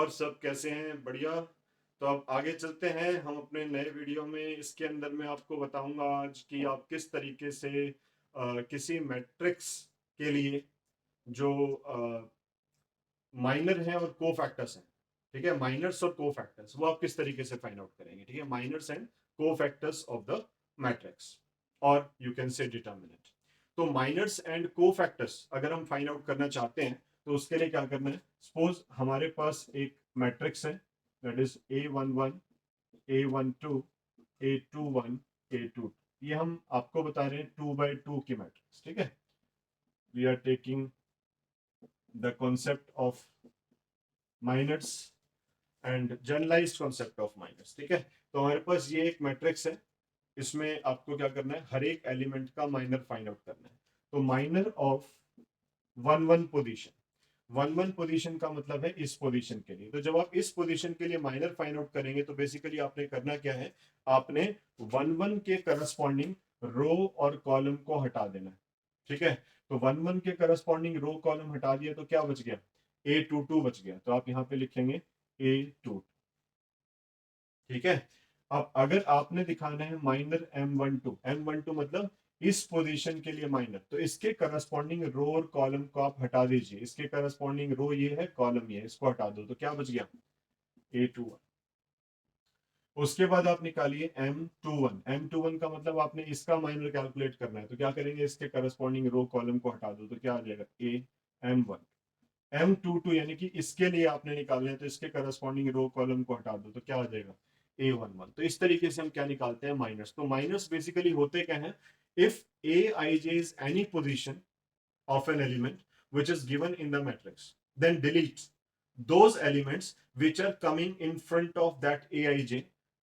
और सब कैसे हैं? बढ़िया। तो अब आगे चलते हैं हम अपने नए वीडियो में। इसके अंदर मैं आपको बताऊंगा आज कि आप किस तरीके से किसी मैट्रिक्स के लिए जो माइनर है और को फैक्टर्स हैं, ठीक है, माइनर्स और को फैक्टर्स, वो आप किस तरीके से फाइंड आउट करेंगे, ठीक है, माइनर्स एंड को फैक्टर्स ऑफ द मैट्रिक्स, और यू कैन से डिटर्मिनेंट। तो माइनर्स एंड को फैक्टर्स अगर हम फाइंड आउट करना चाहते हैं तो उसके लिए क्या करना है, सपोज हमारे पास एक मैट्रिक्स है, that is A11 A12 A21 A2। ये हम आपको बता रहे हैं 2 by 2 की मैट्रिक्स, ठीक है। We are taking the concept of minors and generalized concept of minors, ठीक है। तो हमारे पास ये एक मैट्रिक्स है, इसमें आपको क्या करना है, हर एक एलिमेंट का माइनर फाइंड आउट करना है। तो माइनर ऑफ 1 1 पोजीशन, 1 1 पोजीशन का मतलब है इस पोजीशन के लिए। तो जब आप इस पोजीशन के लिए माइनर फाइंड आउट करेंगे तो बेसिकली आपने करना क्या है, आपने 1 1 के करस्पॉन्डिंग रो और कॉलम को हटा देना है, ठीक है। तो 1 1 के करस्पॉन्डिंग रो कॉलम हटा दिया तो क्या बच गया, A22 बच गया। तो आप यहाँ पे लिखेंगे A2, ठीक है। अब अगर आपने दिखाना है माइनर M12, M12 मतलब इस पोजीशन के लिए माइनर, तो इसके करस्पॉन्डिंग रो और कॉलम को आप हटा दीजिए। इसके करस्पॉन्डिंग रो ये है, कॉलम ये है, इसको हटा दो तो क्या बच गया, A21। उसके बाद आप निकालिए M21, M21 का मतलब आपने इसका माइनर कैलकुलेट करना है, तो क्या करेंगे, इसके करस्पॉन्डिंग रो कॉलम को हटा दो तो क्या आ जाएगा, AM1। M22 यानी कि इसके लिए आपने निकालना है, तो इसके करस्पॉन्डिंग रो कॉलम को हटा दो तो क्या आ जाएगा, A11। तो इस तरीके से हम क्या निकालते हैं, माइनस। तो माइनस बेसिकली होते क्या हैं, if Aij is any position of an element which is given in the matrix, then delete those elements which are coming in front of that Aij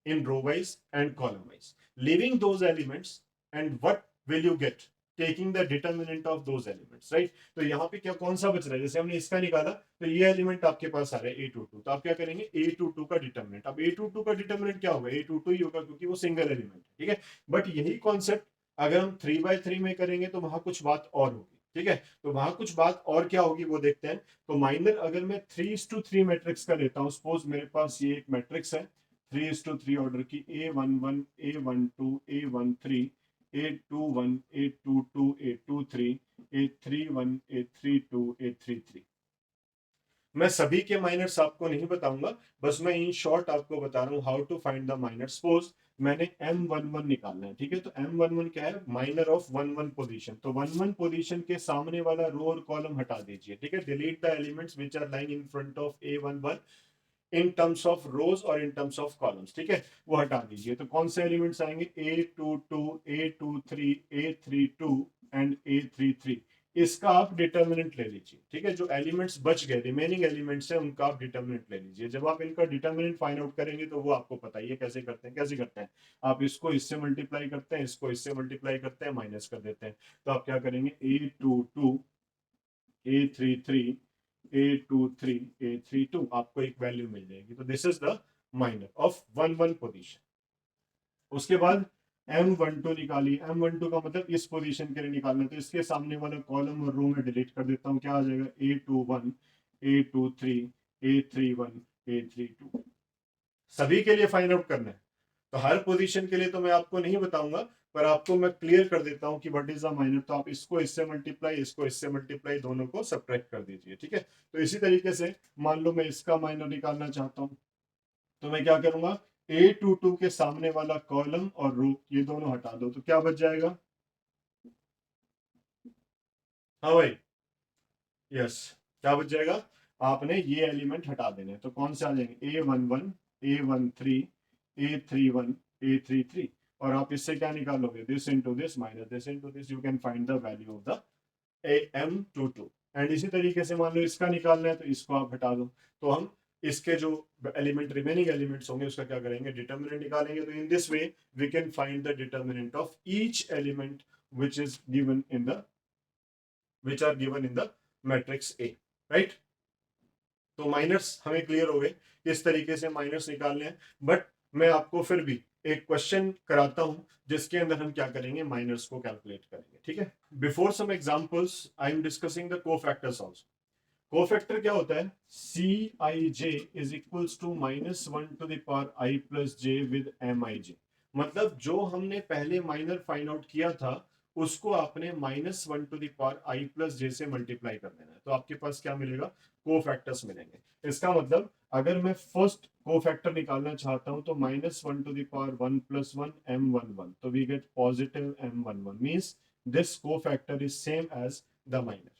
in row wise and column wise, leaving those elements, and what will you get, taking the determinant of those elements, right। तो यहाँ पे क्या कौन सा बच रहा है, जैसे हमने इसका निकाला तो ये एलिमेंट आपके पास आ रहा है A22, तो आप क्या करेंगे, A22 का डिटर्मिनेंट। अब A22 का डिटर्मिनेंट क्या होगा, A22 ही होगा क्योंकि वो सिंगल एलिमेंट है, ठीक है। बट यही कॉन्सेप्ट अगर हम 3 by 3 में करेंगे तो वहां कुछ बात और होगी, ठीक है। तो वहां कुछ बात और क्या होगी वो देखते हैं। तो माइनर अगर मैं 3:3 मैट्रिक्स का लेता हूं, सपोज मेरे पास ये एक मैट्रिक्स है 3:3 ऑर्डर की, A11 A12 A13 A21 A22 A23 A31 A32 A33। मैं सभी के माइनर्स आपको नहीं बताऊंगा, बस मैं इन शॉर्ट आपको बता रहा हूं how to find the minor. Suppose मैंने M11 निकालना है, ठीक है। तो M11 क्या है, माइनर ऑफ 1 1 पोजीशन। तो 1 1 पोजीशन के सामने वाला रो और कॉलम हटा दीजिए, ठीक है। Delete the elements which are lying in front of A11 in terms of rows और इन टर्म्स ऑफ कॉलम्स, ठीक है, वो हटा दीजिए। तो कौन से एलिमेंट्स आएंगे, A22 A23 A32 and A33। इसका आप डिटर्मिनेंट ले लीजिए, ठीक है। जो एलिमेंट्स बच गए, रिमेनिंग एलिमेंट्स है, उनका आप डिटर्मिनेंट ले लीजिए। जब आप इनका डिटर्मिनेंट फाइंड आउट करेंगे तो वो आपको पता ही है कैसे करते हैं। कैसे करते हैं, आप इसको इससे मल्टीप्लाई करते हैं, इसको इससे मल्टीप्लाई करते हैं, माइनस कर देते हैं। तो आप क्या करेंगे, A22 A33 A23 A32, आपको एक वैल्यू मिल जाएगी। तो this is the minor of 1 1 position. उसके बाद M12 निकालिए। M12 का मतलब इस पोजीशन के लिए निकालना है, तो इसके सामने वाला कॉलम और रो में डिलीट कर देता हूं, क्या आ जाएगा, A21 A23 A31 A32। सभी के लिए फाइंड आउट करना है, तो हर पोजीशन के लिए तो मैं आपको नहीं बताऊंगा, पर आपको मैं क्लियर कर देता हूं कि व्हाट इज द माइनर। तो आप इसको इससे मल्टीप्लाई, इसको इससे मल्टीप्लाई, दोनों को सब्ट्रैक्ट कर दीजिए, ठीक है। तो इसी तरीके से मान लो मैं इसका माइनर निकालना चाहता हूं, तो मैं क्या करूंगा, A22 के सामने वाला कॉलम और रो ये दोनों हटा दो तो क्या बच जाएगा, हाँ भाई, यस, क्या बच जाएगा, आपने ये एलिमेंट हटा देने, तो कौन से आ जाएंगे, A11 A13 A31 A33। और आप इससे क्या निकालोगे, this into this minus this into this, you can find the value of the AM22। And इसी तरीके से मान लो इसका निकालना है तो इसको आप हटा दो, तो हम इसके जो एलिमेंट रिमेनिंग एलिमेंट्स होंगे उसका क्या करेंगे, डिटर्मिनेंट निकालेंगे। तो in this way we can find the determinant of each element which is given in the which are given in the matrix A, right। तो माइनर्स हमें क्लियर हो गए किस तरीके से माइनर्स निकालने हैं। बट मैं आपको फिर भी एक क्वेश्चन कराता हूं जिसके अंदर हम क्या करेंगे, माइनर्स को कैलकुलेट करेंगे, ठीक है। Before some examples I am discussing the cofactors also. Cofactor क्या होता है, C I J is equals to -1 to the power I plus J with M I J. मतलब जो हमने पहले माइनर फाइंड आउट किया था उसको आपने -1 to the power I plus J से मल्टीप्लाई कर देना है, तो आपके पास क्या मिलेगा, कोफैक्टर्स मिलेंगे। इसका मतलब अगर मैं फर्स्ट कोफैक्टर निकालना चाहता हूं तो -1 टू द पावर 1 + 1 m11, तो we get positive m11 means this cofactor is same as the minor.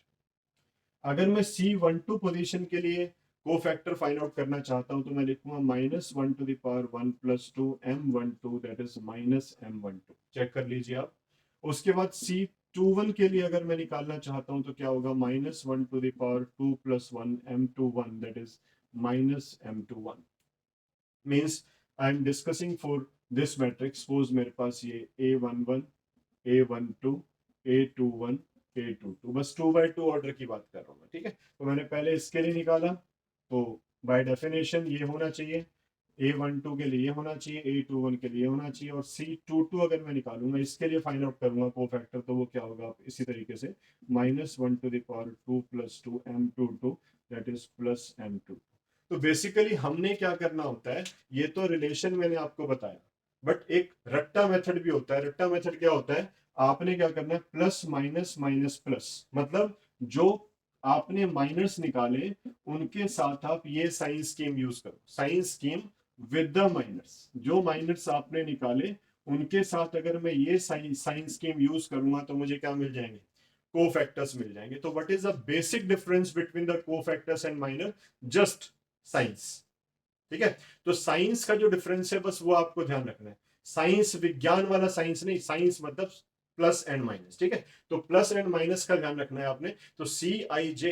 अगर मैं C12 पोजीशन के लिए को फैक्टर फाइंड आउट करना चाहता हूं तो मैं लिखूंगा -1 to the power 1 + 2 m12 that is -m12। Check कर लीजिए आप। उसके बाद C21 के लिए अगर मैं निकालना चाहता हूं तो क्या होगा, -1 to the power 2 + 1 m21 that is -m21। Means I am discussing for this matrix, suppose मेरे पास ये A11 A12 A21 A22, बस 2x2 ऑर्डर की बात कर रहा हूँ मैं, ठीक है। तो मैंने पहले इसके लिए निकाला, तो बाय डेफिनेशन ये होना चाहिए, A12 के लिए होना चाहिए, A21 के लिए होना चाहिए, और C22 अगर मैं निकालूंगा इसके लिए फाइंड आउट करूंगा कोफैक्टर, तो वो क्या होगा इसी तरीके से -1 to the power 2 + 2 m22 that is +m2। तो बेसिकली हमने क्या करना होता है, ये तो रिलेशन मैंने आपको बताया, बट एक रट्टा मेथड भी होता है। रट्टा मेथड क्या होता है, आपने क्या करना है, प्लस माइनस माइनस प्लस, मतलब जो आपने माइनस निकाले उनके साथ आप ये साइन स्कीम यूज करो, sign scheme with the minus. जो माइनस आपने निकाले उनके साथ अगर मैं ये साइन स्कीम यूज करूंगा तो मुझे क्या मिल जाएंगे, कोफैक्टर्स मिल जाएंगे। तो what is the basic difference between the cofactors and minor, just science, ठीक है। तो साइंस का जो डिफरेंस है बस वो आपको ध्यान रखना है, साइंस विज्ञान वाला साइंस नहीं, साइंस मतलब प्लस एंड माइनस, ठीक है। तो प्लस एंड माइनस का ध्यान रखना है आपने। तो C I J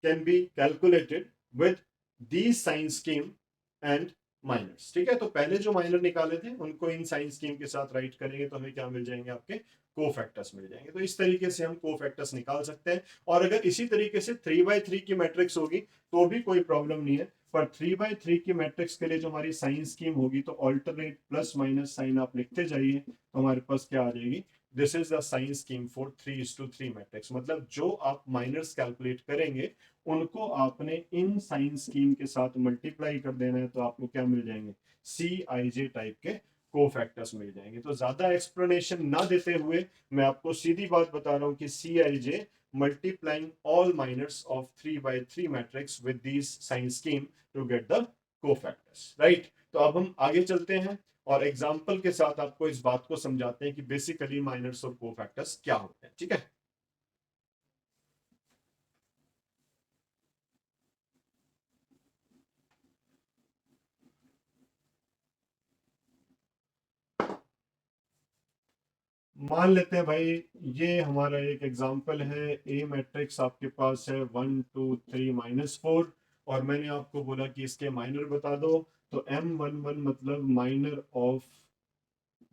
can be calculated with the sign scheme and minors, ठीक है। तो पहले जो माइनर निकाले थे उनको इन साइन स्कीम के साथ राइट करेंगे तो हमें क्या मिल जाएंगे, आपके कोफैक्टर्स मिल जाएंगे। तो इस तरीके से हम कोफैक्टर्स निकाल सकते हैं। और अगर इसी तरीके से 3x3 की मैट्रिक्स होगी तो भी कोई प्रॉब्लम नहीं है, पर 3x3 की मैट्रिक्स के लिए जो हमारी साइन स्कीम होगी तो ऑल्टरनेट प्लस माइनस साइन आप लिखते जाइए, तो हमारे पास क्या आ जाएगी, this is the sign scheme for 3:3 matrix. मतलब जो आप माइनर्स कैलकुलेट करेंगे उनको आपने इन साइन स्कीम के साथ मल्टीप्लाई कर देना है, तो आपको क्या मिल जाएंगे, सी आई जे टाइप के कोफैक्टर्स मिल जाएंगे। तो ज्यादा एक्सप्लेनेशन ना देते हुए मैं आपको सीधी बात बता रहा हूं कि सी I J multiplying all minors of 3x3 matrix with these sign scheme to get the cofactors, right? तो अब हम आगे चलते हैं और एग्जाम्पल के साथ आपको इस बात को समझाते हैं कि बेसिकली माइनर्स और कोफैक्टर्स क्या होते हैं, ठीक है। मान लेते हैं भाई ये हमारा एक एग्जाम्पल है, ए मैट्रिक्स आपके पास है 1 2 3 -4, और मैंने आपको बोला कि इसके माइनर बता दो। तो M11 मतलब माइनर ऑफ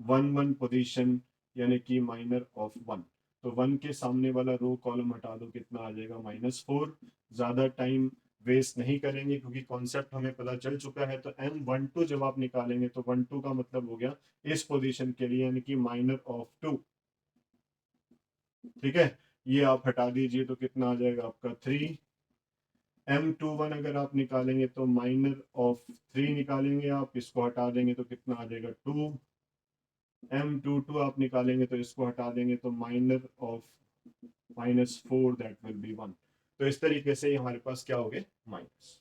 1 1 पोजीशन, यानी कि माइनर ऑफ 1। तो 1 के सामने वाला रो कॉलम हटा दो, कितना आ जाएगा, -4। ज्यादा टाइम वेस्ट नहीं करेंगे क्योंकि कॉन्सेप्ट हमें पता चल चुका है। तो M12 जब आप निकालेंगे तो 12 का मतलब हो गया इस पोजीशन के लिए, यानी कि माइनर ऑफ 2, ठीक है। ये आप हटा दीजिए तो कितना आ जाएगा आपका 3। M21 अगर आप निकालेंगे तो माइनर ऑफ 3 निकालेंगे आप, इसको हटा देंगे तो कितना आ जाएगा 2। M22 आप निकालेंगे तो इसको हटा देंगे तो minor of -4 that will be 1। तो इस तरीके से हमारे पास क्या हो गए, माइनस।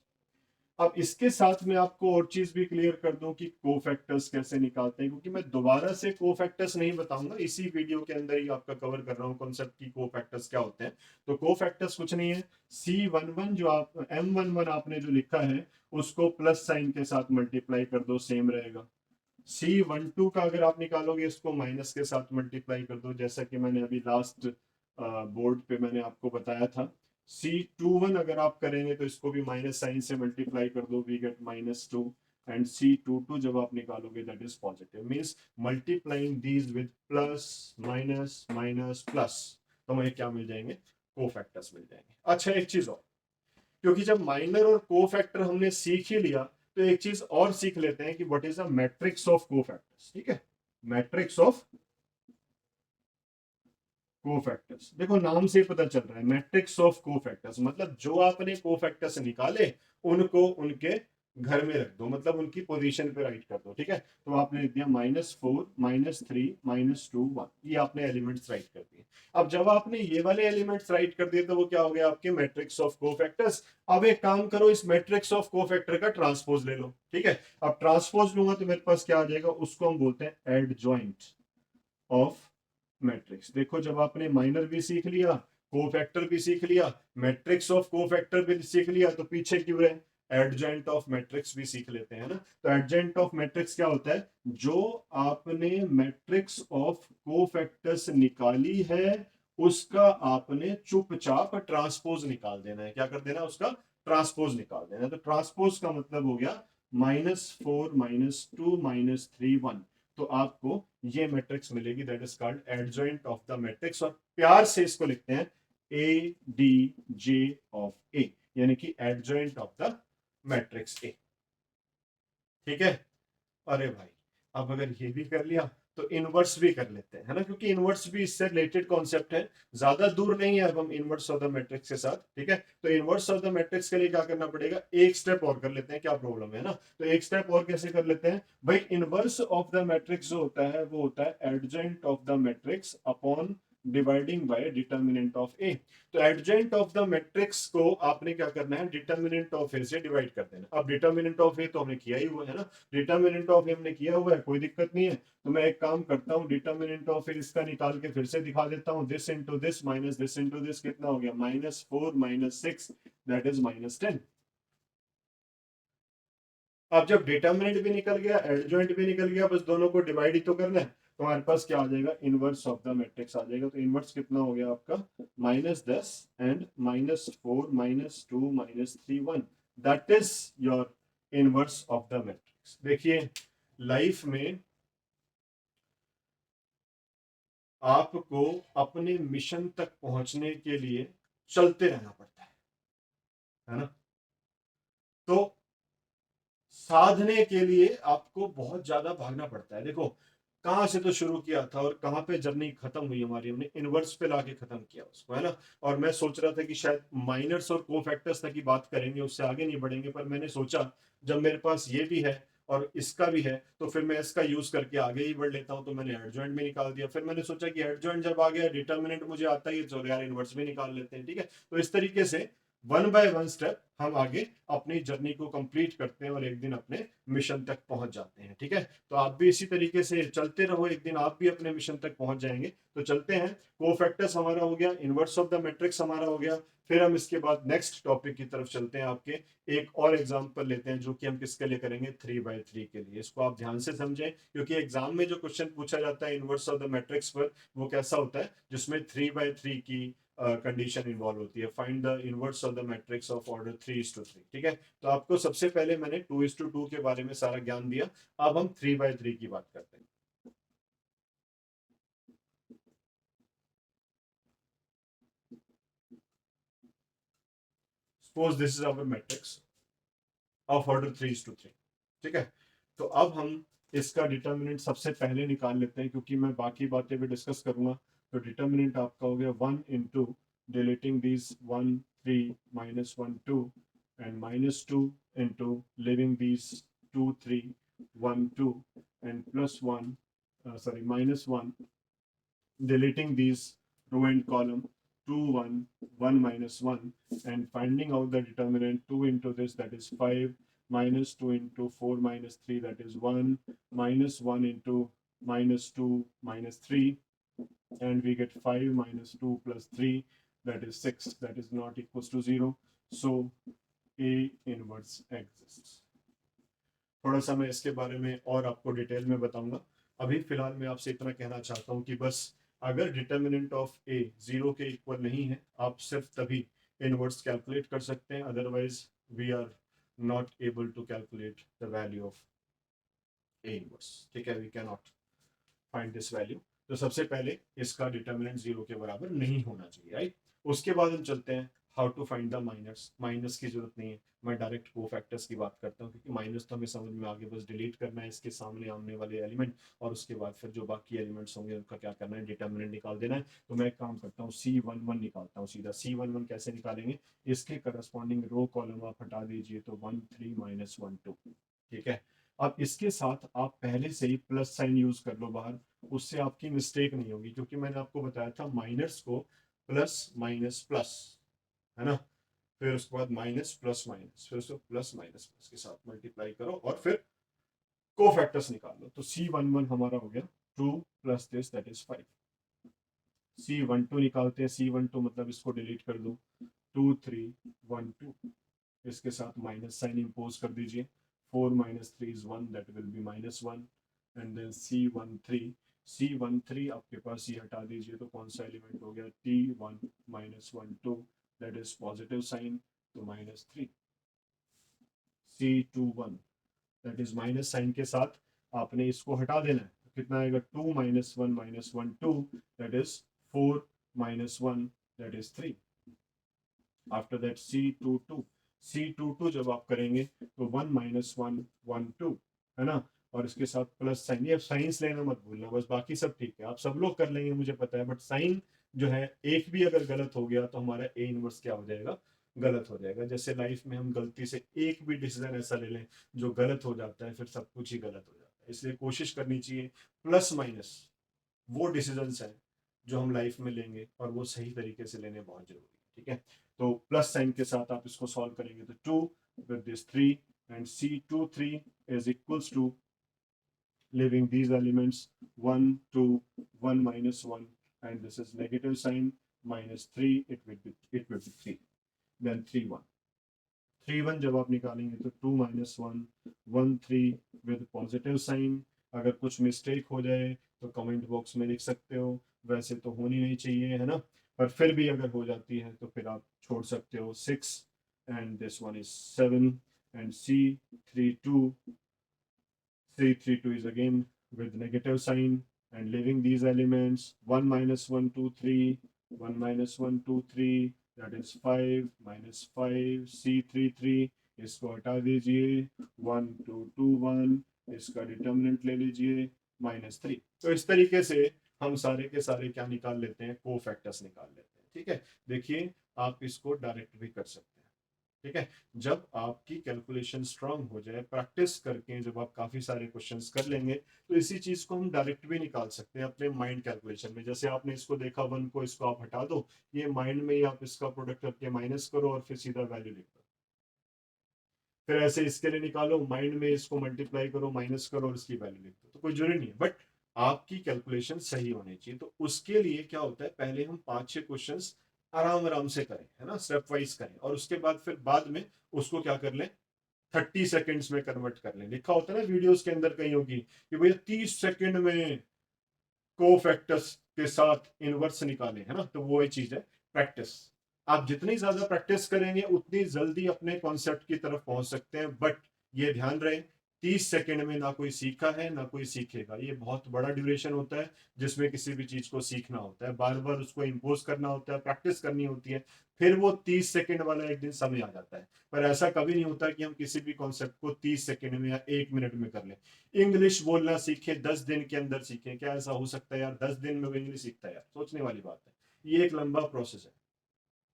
अब इसके साथ में आपको और चीज भी क्लियर कर दूं कि कोफैक्टर्स कैसे निकालते हैं, क्योंकि मैं दोबारा से कोफैक्टर्स नहीं बताऊंगा, इसी वीडियो के अंदर ही आपका कवर कर रहा हूं कॉन्सेप्ट की कोफैक्टर्स क्या होते हैं। तो कोफैक्टर्स कुछ नहीं है, C11 जो आप M11 आपने जो लिखा है उसको प्लस साइन के साथ मल्टीप्लाई कर दो, सेम रहेगा। C12 का अगर आप निकालोगे इसको माइनस के साथ मल्टीप्लाई कर दो, जैसा कि मैंने अभी लास्ट बोर्ड पे मैंने आपको बताया था। C21 अगर आप करेंगे तो इसको भी माइनस साइन से मल्टीप्लाई कर दो, वी गेट -2। एंड C22 जब आप निकालोगे that is positive, means multiplying these with plus minus minus plus, तो हमें क्या मिल जाएंगे, कोफैक्टर्स मिल जाएंगे। अच्छा एक चीज और, क्योंकि जब माइनर और कोफैक्टर हमने सीख ही लिया तो एक चीज और सीख लेते हैं कि what is the matrix of cofactors, ठीक है। Matrix of cofactors. देखो नाम से ही पता चल रहा है, मैट्रिक्स ऑफ कोफैक्टर्स मतलब जो आपने कोफैक्टर्स निकाले उनको उनके घर में रख दो, मतलब उनकी पोजीशन पे राइट कर दो। ठीक है, तो आपने लिख दिया -4 -3 -2 1, ये आपने एलिमेंट्स राइट कर दिए। अब जब आपने ये वाले एलिमेंट्स राइट कर दिए तो वो क्या हो गया आपके मैट्रिक्स ऑफ कोफैक्टर्स। अब एक काम करो, इस मैट्रिक्स ऑफ कोफैक्टर का ट्रांसपोज ले लो। ठीक है, अब ट्रांसपोज लूंगा तो मेरे पास क्या आ जाएगा, उसको हम बोलते हैं एडजॉइंट ऑफ मैट्रिक्स। देखो जब आपने माइनर भी सीख लिया, कोफैक्टर भी सीख लिया, मैट्रिक्स ऑफ कोफैक्टर भी सीख लिया, तो पीछे क्यों रहे, एडजेंट ऑफ मैट्रिक्स भी सीख लेते हैं ना। तो एडजेंट ऑफ मैट्रिक्स क्या होता है, जो आपने मैट्रिक्स ऑफ कोफैक्टर्स निकाली है उसका आपने चुपचाप ट्रांसपोज निकाल देना है। क्या कर देना, उसका ट्रांसपोज निकाल देना है। तो ट्रांसपोज का मतलब हो गया -4 -2 -3 1, तो आपको ये मैट्रिक्स मिलेगी, that is called adjoint of the matrix. और प्यार से इसको लिखते हैं ए डी जे ऑफ ए, यानी कि adjoint of the matrix A. ठीक है, अरे भाई अब अगर ये भी कर लिया तो इनवर्स भी कर लेते हैं, है ना, क्योंकि इनवर्स भी इससे रिलेटेड कॉन्सेप्ट है, ज्यादा दूर नहीं है अब हम इनवर्स ऑफ द मैट्रिक्स के साथ। ठीक है, तो इनवर्स ऑफ द मैट्रिक्स के लिए क्या करना पड़ेगा, एक स्टेप और कर लेते हैं, क्या प्रॉब्लम है ना। तो एक स्टेप और कैसे कर लेते हैं भाई, इनवर्स ऑफ द मैट्रिक्स जो होता है वो होता है adjoint of the matrix upon dividing by determinant of A. तो एडजेंट ऑफ द मैट्रिक्स को आपने क्या करना है, डिटर्मिनेंट ऑफ ए से डिवाइड कर देना। अब डिटर्मिनेंट ऑफ ए तो हमने किया ही हुआ है ना, डिटर्मिनेंट ऑफ ए हमने किया हुआ है, कोई दिक्कत नहीं है। तो मैं एक काम करता हूँ, डिटर्मिनेंट ऑफ ए इसका निकाल के फिर से दिखा देता हूँ, this into this minus this into this कितना हो गया, -4 -6 दैट इज -10। अब जब डिटर्मिनेंट भी निकल गया, एडजॉइंट भी निकल गया, बस दोनों को डिवाइड ही तो करना है, तो हमारे पास क्या आ जाएगा, इनवर्स ऑफ द मैट्रिक्स आ जाएगा। तो इनवर्स कितना हो गया आपका, -10 and -4 -2 -3 1, that is your inverse of the matrix. देखिए लाइफ में आपको अपने मिशन तक पहुंचने के लिए चलते रहना पड़ता है ना। तो साधने के लिए आपको बहुत ज्यादा भागना पड़ता है। देखो कहां से तो शुरू किया था और कहां पे जर्नी खत्म हुई हमारी, हमने इनवर्स पे लाके खत्म किया उसको, है ना। और मैं सोच रहा था कि शायद माइनर्स और कोफैक्टर्स तक ही बात करेंगे, उससे आगे नहीं बढ़ेंगे, पर मैंने सोचा जब मेरे पास ये भी है और इसका भी है तो फिर मैं इसका यूज करके आगे ही बढ़ लेता हूं। तो मैंने एडजॉइंट भी निकाल दिया, फिर मैंने सोचा कि एडजॉइंट जब आ गया, डिटर्मिनेंट मुझे आता ही है, चलो यार इनवर्स भी निकाल लेते हैं। ठीक है, तो इस तरीके से वन बाय वन स्टेप हम आगे अपनी जर्नी को कंप्लीट करते हैं और एक दिन अपने मिशन तक पहुंच जाते हैं। ठीक है, तो आप भी इसी तरीके से चलते रहो, एक दिन आप भी अपने मिशन तक पहुंच जाएंगे। तो चलते हैं, कोफैक्टर्स हमारा हो गया, इनवर्स ऑफ द मैट्रिक्स हमारा हो गया, फिर हम इसके बाद नेक्स्ट टॉपिक की तरफ चलते हैं। आपके एक और एग्जांपल लेते हैं जो कि हम किसके लिए करेंगे, 3/3 के लिए। इसको आप ध्यान से समझें, क्योंकि एग्जाम में जो क्वेश्चन पूछा जाता है इनवर्स ऑफ द मैट्रिक्स पर, वो कैसा होता है जिसमें 3/3 की कंडीशन इन्वॉल्व होती है। Find the inverse of the matrix of order 3:3। ठीक है, तो आपको सबसे पहले मैंने 2:2 के बारे में सारा ज्ञान दिया, अब हम 3/3 की बात करते हैं। Suppose this is our matrix of order 3:3। ठीक है, तो अब हम इसका डिटर्मिनेंट सबसे पहले निकाल लेते हैं, क्योंकि मैं बाकी बातें भी डिस्कस करूंगा। तो डिटर्मिनेंट आपका हो गया 1 into deleting this 1 3 -1 2 and -2 into living this 2 3 1 2 and +1 sorry -1 deleting these row and column 2 1 1 -1 and finding out the determinant 2 into this, that is 5 -2 into 4 -3, that is 1 -1 into -2 -3, and we get 5 -2 plus 3, that is 6, that is not equals to 0. So A inverse exists. थोड़ा सा मैं इसके बारे में और आपको detail में बताऊंगा। अभी फिलहाल मैं आपसे इतना कहना चाहता हूँ कि बस अगर डिटर्मिनेंट ऑफ ए 0 के इक्वल नहीं है, आप सिर्फ तभी इनवर्स कैलकुलेट कर सकते हैं, otherwise we are not able to calculate the value of A inverse. ठीक है, we can not find this value. तो सबसे पहले इसका डिटर्मिनेंट 0 के बराबर नहीं होना चाहिए, राइट। उसके बाद हम चलते हैं how to find the minus, minus की जरूरत नहीं है, मैं डायरेक्ट कोफैक्टर्स की बात करता हूँ, क्योंकि माइनस तो हमें समझ में आगे, बस डिलीट करना है इसके सामने आने वाले एलिमेंट, और उसके बाद फिर जो बाकी एलिमेंट्स होंगे उनका क्या करना है, डिटर्मिनेंट निकाल देना है। तो मैं एक काम करता हूँ, C11 निकालता हूँ सीधा। C11 कैसे निकालेंगे, इसके करस्पॉन्डिंग रो कॉलम आप हटा दीजिए, तो 1 3 माइनस 1 2, ठीक है। अब इसके साथ आप पहले से ही प्लस साइन यूज कर लो बाहर, उससे आपकी मिस्टेक नहीं होगी, क्योंकि मैंने आपको बताया था माइनस को प्लस माइनस प्लस, है ना, फिर उसके बाद माइनस प्लस माइनस, फिर उसको प्लस माइनस प्लस के साथ मल्टीप्लाई करो और फिर कोफैक्टर्स निकाल लो। तो C11 हमारा हो गया 2 plus this that is 5। C12 निकालते हैं, C12 मतलब इसको डिलीट कर दो, 2 3 1 2, इसके साथ माइनस साइन इम्पोज कर दीजिए, 4 minus 3 is 1, that will be -1, and then C13 आपके पास ये हटा दीजिए, तो कौन सा एलिमेंट हो गया, T1 -1 2, that is positive sign, तो -3। C21 that is minus sign के साथ आपने इसको हटा देना है, तो कितना आएगा, 2 -1 2, that is 4 -1, that is 3। After that C22 जब आप करेंगे तो 1 -1 1 2, है ना, और इसके साथ प्लस साइन, ये साइंस लेना मत भूलना, बस बाकी सब ठीक है, आप सब लोग कर लेंगे मुझे पता है, बट साइन जो है एक भी अगर गलत हो गया तो हमारा ए इनवर्स क्या हो जाएगा, गलत हो जाएगा। जैसे लाइफ में हम गलती से एक भी डिसीजन ऐसा ले लें जो गलत हो जाता है, फिर सब कुछ ही गलत हो जाता है। इसलिए कोशिश करनी चाहिए प्लस माइनस वो डिसीजंस हैं जो हम लाइफ में लेंगे, और वो सही तरीके से लेने बहुत जरूरी है, ठीक है। तो प्लस साइन के साथ आप इसको सॉल्व करेंगे, तो 2 with this 3, and C23 is equals to, leaving these elements 1 2 1 -1, and this is negative sign, -3, it will be 3, then 3 1, 3 1 जब आप निकालेंगे तो 2 -1 1 3 विद पॉजिटिव साइन। अगर कुछ मिस्टेक हो जाए तो कमेंट बॉक्स में लिख सकते हो, वैसे तो होनी नहीं चाहिए, है ना, पर फिर भी अगर हो जाती है तो फिर आप छोड़ सकते हो। 6 and this one is 7, and C32 is again with negative sign, and leaving these elements 1 -1 2 3, 1 -1 2 3, that is 5 -5, C33 इसको हटा दीजिए, 1 2 2 1, इसका डिटर्मिनेंट ले लीजिए -3। तो इस तरीके से हम सारे के सारे क्या निकाल लेते हैं, कोफैक्टर्स निकाल लेते हैं, ठीक है। देखिए आप इसको डायरेक्ट भी कर सकते हैं, ठीक है। जब आपकी कैलकुलेशन स्ट्रांग हो जाए, प्रैक्टिस करके जब आप काफी सारे क्वेश्चंस कर लेंगे, तो इसी चीज को हम डायरेक्ट भी निकाल सकते हैं अपने माइंड कैलकुलेशन में। जैसे आपने इसको देखा 1 को, इसको आप हटा दो, ये माइंड में ही आप इसका प्रोडक्ट करके माइनस करो और फिर सीधा वैल्यू लिख दो। फिर ऐसे इसके लिए निकालो, माइंड में इसको मल्टीप्लाई करो, माइनस करो और इसकी वैल्यू लिख दो, तो कोई जरूरी नहीं है, बट आपकी कैलकुलेशन सही होनी चाहिए। तो उसके लिए क्या होता है, पहले हम 5-6 क्वेश्चन आराम आराम से करें, है ना, स्टेप वाइज करें, और उसके बाद फिर बाद में उसको क्या कर लें, 30 सेकेंड्स में कन्वर्ट कर लें। लिखा होता है ना वीडियोस के अंदर कहीं होगी कि भैया 30 सेकेंड में कोफैक्टर्स के साथ इनवर्स निकाले, है ना, तो वो ही चीज है प्रैक्टिस। आप जितनी ज्यादा प्रैक्टिस करेंगे उतनी जल्दी अपने कॉन्सेप्ट की तरफ पहुंच सकते हैं, बट ये ध्यान रहे 30 सेकेंड में ना कोई सीखा है ना कोई सीखेगा, ये बहुत बड़ा ड्यूरेशन होता है जिसमें किसी भी चीज को सीखना होता है, बार बार उसको इम्पोज करना होता है, प्रैक्टिस करनी होती है, फिर वो 30 सेकेंड वाला एक दिन समय आ जाता है। पर ऐसा कभी नहीं होता कि हम किसी भी कॉन्सेप्ट को 30 सेकेंड में या 1 मिनट में कर लें। इंग्लिश बोलना सीखे 10 दिन के अंदर सीखे, क्या ऐसा हो सकता है यार, 10 दिन में वो इंग्लिश सीखता है यार, सोचने वाली बात है। ये एक लंबा प्रोसेस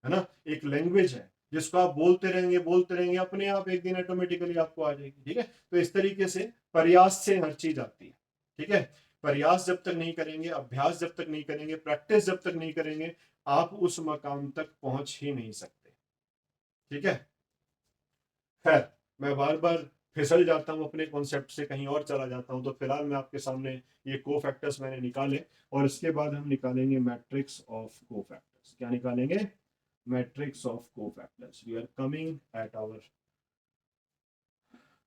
है ना, एक लैंग्वेज है जिसको आप बोलते रहेंगे अपने आप एक दिन ऑटोमेटिकली आपको आ जाएगी, ठीक है। तो इस तरीके से प्रयास से हर चीज आती है, ठीक है। प्रयास जब तक नहीं करेंगे, अभ्यास जब तक नहीं करेंगे, प्रैक्टिस जब तक नहीं करेंगे, आप उस मकाम तक पहुंच ही नहीं सकते, ठीक है। खैर, मैं बार बार फिसल जाता हूँ अपने कॉन्सेप्ट से, कहीं और चला जाता हूँ, तो फिलहाल मैं आपके सामने ये कोफैक्टर्स मैंने निकाले, और इसके बाद हम निकालेंगे मैट्रिक्स ऑफ कोफैक्टर्स। क्या निकालेंगे, matrix of cofactors. We are coming at our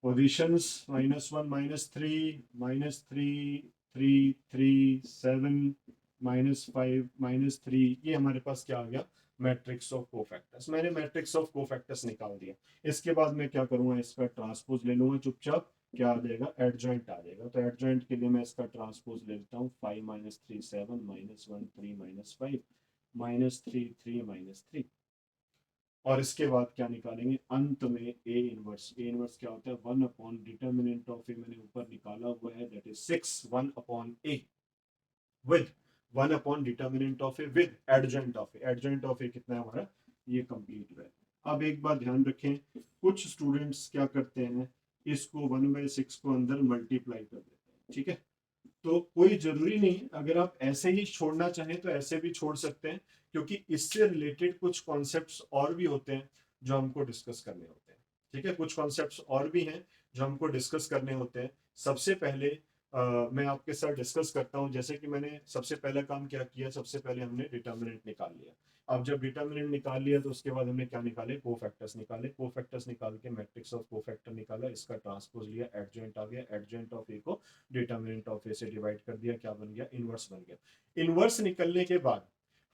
positions, -1 -3 -3 3 3 7 -5 -3, ये हमारे पास क्या आ गया, मैट्रिक्स ऑफ कोफैक्टर्स। मैंने मैट्रिक्स ऑफ कोफैक्टर्स निकाल दिया। इसके बाद मैं क्या करूंगा, इसका ट्रांसपोज ले लूंगा चुपचाप, क्या आ जाएगा, एडजॉइंट आ जाएगा। तो एडजॉइंट के लिए मैं इसका ट्रांसपोज ले लेता हूँ, 5 -3 7 -1 3 -5 -3 3 -3, और इसके बाद क्या निकालेंगे अंत में ए इनवर्स। ए इनवर्स क्या होता है 1 अपॉन डिटर्मिनेंट ऑफ ए, मैंने ऊपर निकाला हुआ है, that is 6 1 upon A with 1 upon determinant of A with adjoint of A. Adjoint of A कितना है हमारा, ये कंप्लीट है। अब एक बात ध्यान रखें, कुछ स्टूडेंट्स क्या करते हैं, इसको 1/6 को अंदर मल्टीप्लाई कर देते हैं, ठीक है। तो कोई जरूरी नहीं, अगर आप ऐसे ही छोड़ना चाहें तो ऐसे भी छोड़ सकते हैं, क्योंकि इससे रिलेटेड कुछ कॉन्सेप्ट्स और भी होते हैं जो हमको डिस्कस करने होते हैं, ठीक है। कुछ कॉन्सेप्ट्स और भी हैं जो हमको डिस्कस करने होते हैं। सबसे पहले मैं आपके साथ डिस्कस करता हूं, जैसे कि मैंने सबसे पहला काम क्या किया, सबसे पहले हमने डिटर्मिनेंट निकाल लिया। अब जब डिटर्मिनेंट निकाल लिया तो उसके बाद हमने क्या निकाले, कोफैक्टर्स निकाले। कोफैक्टर्स निकाल के मैट्रिक्स ऑफ कोफैक्टर निकाला, इसका ट्रांसपोज लिया, एडजॉइंट आ गया, एडजॉइंट ऑफ ए को डिटर्मिनेंट ऑफ ए से डिवाइड कर दिया, क्या बन गया, इनवर्स बन गया। इनवर्स निकलने के बाद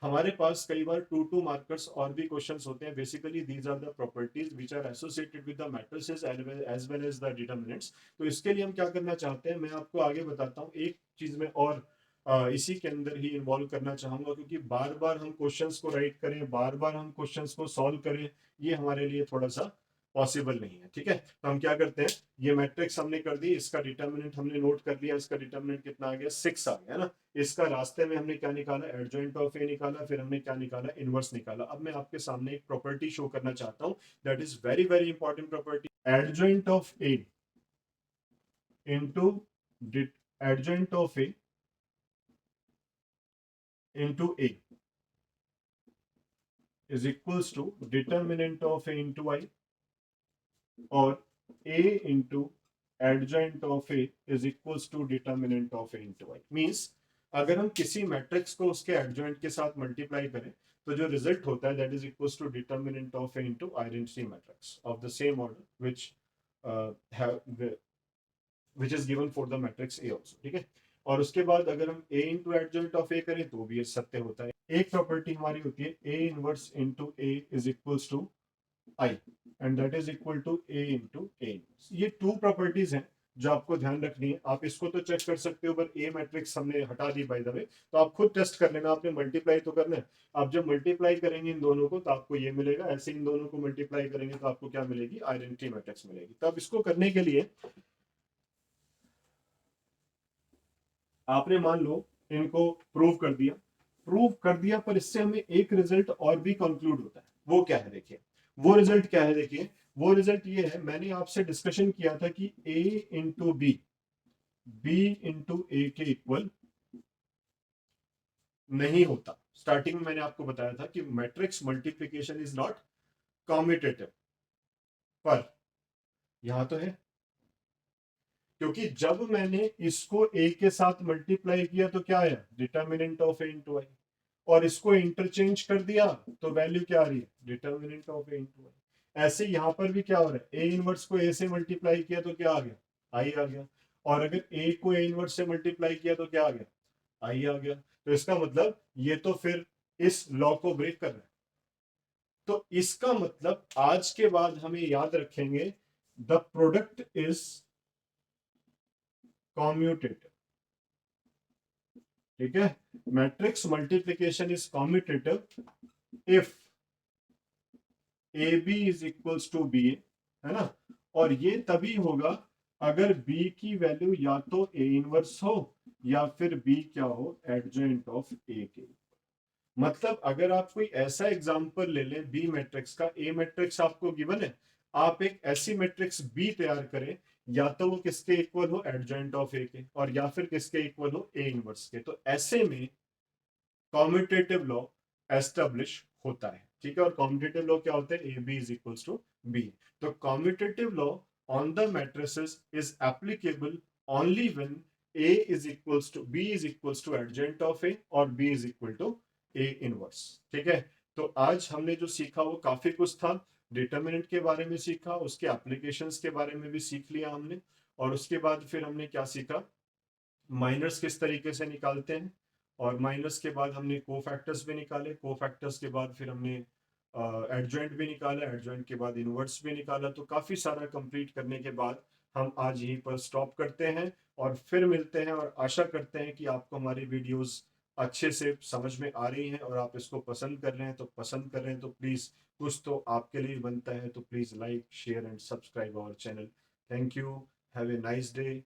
हमारे पास कई बार 2 मार्कर्स और भी क्वेश्चंस होते हैं। Basically these are the properties which are associated with the matrices as well as the determinants. तो इसके लिए हम क्या करना चाहते हैं, मैं आपको आगे बताता हूँ। एक चीज में और इसी के अंदर ही इन्वॉल्व करना चाहूंगा, क्योंकि बार बार हम क्वेश्चंस को राइट करें, बार बार हम क्वेश्चंस को सॉल्व करें, ये हमारे लिए थोड़ा सा पॉसिबल नहीं है, ठीक है। तो हम क्या करते हैं, ये मैट्रिक्स हमने कर दी, इसका डिटर्मिनेंट हमने नोट कर लिया, इसका डिटर्मिनेंट कितना आ गया, 6 आ गया ना। इसका रास्ते में हमने क्या निकाला, एडजॉइंट ऑफ ए निकाला, फिर हमने क्या निकाला, इनवर्स निकाला। अब मैं आपके सामने एक प्रॉपर्टी शो करना चाहता हूं, that is very very important property. Adjoint of A into adjoint of A into A is equals to determinant of a into I, और a into adjoint of a is equals to determinant of a into I। Means अगर हम किसी matrix को उसके adjoint के साथ multiply करें तो जो रिजल्ट होता है that is equals to determinant of A into identity matrix of the same order which is given for the matrix A also, ठीक है। और उसके बाद अगर हम A into adjoint of A करें तो भी ये सत्य होता है। एक प्रॉपर्टी हमारी होती है A inverse into A is equals to I and that is equal to A into A inverse. ये 2 प्रॉपर्टीज हैं जो आपको ध्यान रखनी है। आप इसको तो चेक कर सकते हो, पर A मैट्रिक्स हमने हटा दी बाय द वे, तो आप खुद टेस्ट कर लेना, आपने मल्टीप्लाई तो करना है। आप जब मल्टीप्लाई करेंगे इन दोनों को तो आपको ये मिलेगा, ऐसे इन दोनों को मल्टीप्लाई करेंगे तो आपको क्या मिलेगी, आइडेंटिटी मैट्रिक्स मिलेगी। तो अब इसको करने के लिए आपने मान लो इनको प्रूव कर दिया, पर इससे हमें एक रिजल्ट और भी कंक्लूड होता है। वो क्या है देखिए, वो रिजल्ट क्या है देखिए, वो रिजल्ट ये है, मैंने आपसे डिस्कशन किया था कि a into B, B into A के इक्वल नहीं होता। स्टार्टिंग में मैंने आपको बताया था कि matrix multiplication is not commutative, पर यहां तो है, क्योंकि जब मैंने इसको a के साथ मल्टीप्लाई किया तो क्या आया, डिटर्मिनेंट ऑफ a इंटू आई, और इसको इंटरचेंज कर दिया तो वैल्यू क्या आ रही है, डिटर्मिनेंट ऑफ a इंटू आई। ऐसे यहां पर भी क्या हो रहा है, a इनवर्स को a से मल्टीप्लाई किया तो क्या आ गया, i आ गया, और अगर a को a इनवर्स से मल्टीप्लाई किया तो क्या आ गया, i आ गया। तो इसका मतलब ये तो फिर इस लॉ को ब्रेक कर रहा है। तो इसका मतलब आज के बाद हमें याद रखेंगे, द प्रोडक्ट इज कॉम्यूटेटिव, ठीक है। Matrix multiplication is commutative if A B is equals to B, है ना। और ये तभी होगा अगर b की वैल्यू या तो a इनवर्स हो या फिर b क्या हो, एडजॉइंट ऑफ a के। मतलब अगर आप कोई ऐसा एग्जांपल ले लें बी मैट्रिक्स का, ए मैट्रिक्स आपको गिवन है, आप एक ऐसी मैट्रिक्स बी तैयार करें, या तो वो किसके इक्वल हो, एडजॉइंट ऑफ ए के, और या फिर किसके इक्वल हो, ए इनवर्स के। तो ऐसे में कॉम्यूटेटिव लॉ एस्टेब्लिश होता है, ठीक है। और कॉम्यूटेटिव लॉ क्या होता है, A B is equals to B. तो commutative law on the matrices is applicable only when a is equals to b is equals to adjoint of a और b is equal to a inverse, ठीक है। तो आज हमने जो सीखा वो काफी कुछ था। डिटर्मिनेंट के बारे में सीखा, उसके एप्लीकेशंस के बारे में भी सीख लिया हमने, और उसके बाद फिर हमने क्या सीखा, माइनर्स किस तरीके से निकालते हैं, और माइनस के बाद हमने कोफैक्टर्स भी निकाले, कोफैक्टर्स के बाद फिर हमने एडजॉइंट भी निकाला, एडजॉइंट के बाद इनवर्स भी निकाला। तो काफी सारा कंप्लीट करने के बाद हम आज यहीं पर स्टॉप करते हैं और फिर मिलते हैं, और आशा करते हैं कि आपको हमारी वीडियोस अच्छे से समझ में आ रही हैं और आप इसको पसंद कर रहे हैं, तो पसंद कर रहे हैं तो प्लीज़ कुछ तो आपके लिए बनता है, तो please like share and subscribe our channel. Thank you, have a nice day.